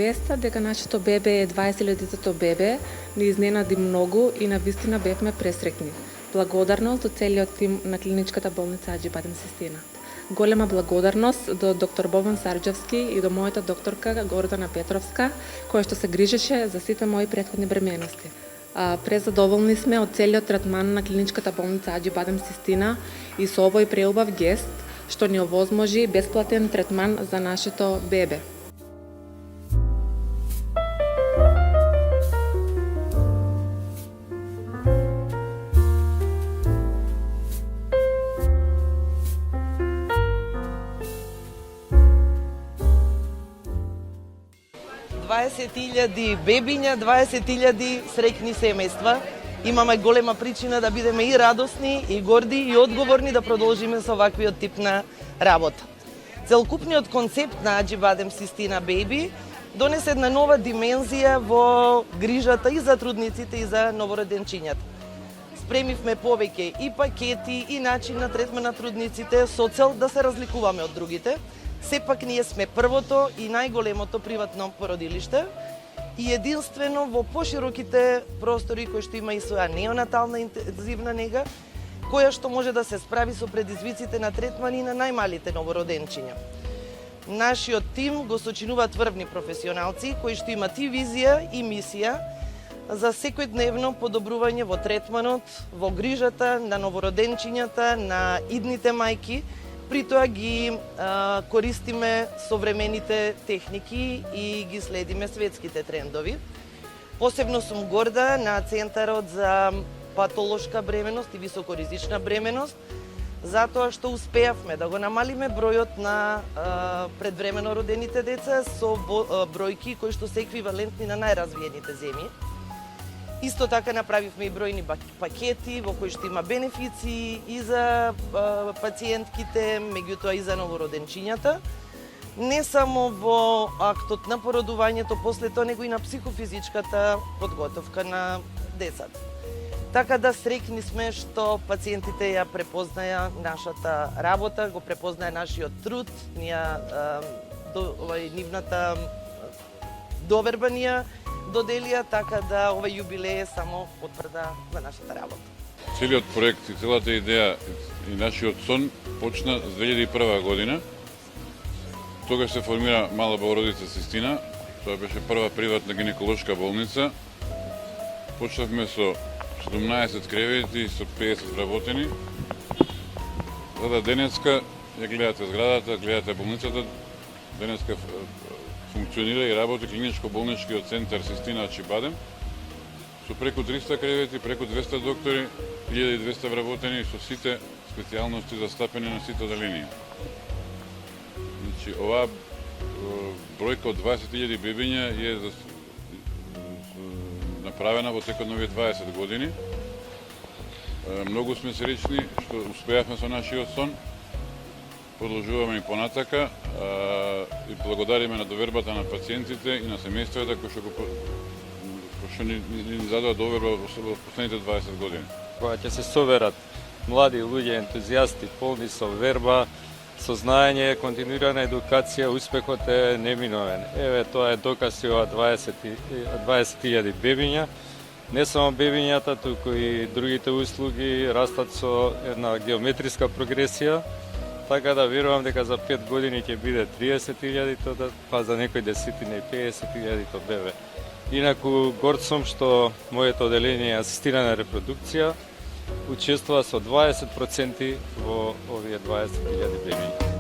веста дека нашето бебе е 20.000-тото бебе ни изненади многу и навистина бевме пресрекни. Благодарност до целиот тим на клиничката болница Аџи Бадем Систина. Голема благодарност до доктор Бобан Сарџевски и до мојата докторка Гордана Петровска, која што се грижеше за сите мои претходни бременности. Презадоволни сме од целиот третман на клиничката болница Аџи Бадем Систина и со овој преубав гест што ни овозможи бесплатен третман за нашето бебе. ...20.000 бебиња, 20.000 среќни семејства. Имаме голема причина да бидеме и радосни, и горди, и одговорни да продолжиме со ваквиот тип на работа. Целокупниот концепт на Аџи Бадем Систина Беби донесе една нова димензија во грижата и за трудниците и за новороденчињата. Спремивме повеќе и пакети и начин на третман на трудниците со цел да се разликуваме од другите. Сепак ние сме првото и најголемото приватно породилиште и единствено во пошироките простори кои што има и своја неонатална интензивна нега, која што може да се справи со предизвиците на третмани на најмалите новороденчиња. Нашиот тим го сочинува тврвни професионалци кои што имат и визија и мисија за секојдневно подобрување во третманот, во грижата на новороденчињата, на идните мајки. При тоа ги користиме современите техники и ги следиме светските трендови. Посебно сум горда на Центарот за патолошка бременост и високоризична бременост, затоа што успеавме да го намалиме бројот на предвремено родените деца со бројки кои што се еквивалентни на најразвиените земји. Исто така направивме и бројни пакети во кои што има бенефиции и за пациентките, меѓутоа и за новороденчињата. Не само во актот на породувањето, после тоа него и на психофизичката подготовка на децата. Така да среќни сме што пациентите ја препознаја нашата работа, го препознаја нашиот труд, нивната доверба ни доделија, така да овој јубилеј е само потврда за нашата работа. Целиот проект и целата идеја и нашиот сон почна за 2001 година. Тогаш се формира Мала Богородица Систина. Тоа беше прва приватна гинеколошка болница. Почнавме со 17 кревети и со 50 вработени. За денеска ја гледате зградата, гледате болницата. Денеска функционира и работи клиничко-болничкиот центар Систина Аџи Бадем со преку 300 кревети, преку 200 доктори, 1200 вработени со сите специјалности застапени на сите оделенија. Значи, оваа бројка од 20.000 бебиња е направена во текот на овие 20 години. Многу сме среќни што успеавме со нашиот сон. Продолжуваме и понатака и благодариме на довербата на пациентите и на семејствата кои што ни задоа доверба во последните 20 години. Кога ќе се соберат млади луѓе, ентузијасти, полни со верба, со знаење, континуирана едукација, успехот е неминовен. Еве, тоа е доказ и ова 20.000 бебиња. Не само бебињата, туку и другите услуги растат со една геометриска прогресија. Така да верувам дека за 5 години ќе биде 30.000, па за некои десетина и 50.000 бебе. Инаку горд сум што моето оделение асистирана репродукција учествува со 20% во овие 20.000 бебиња.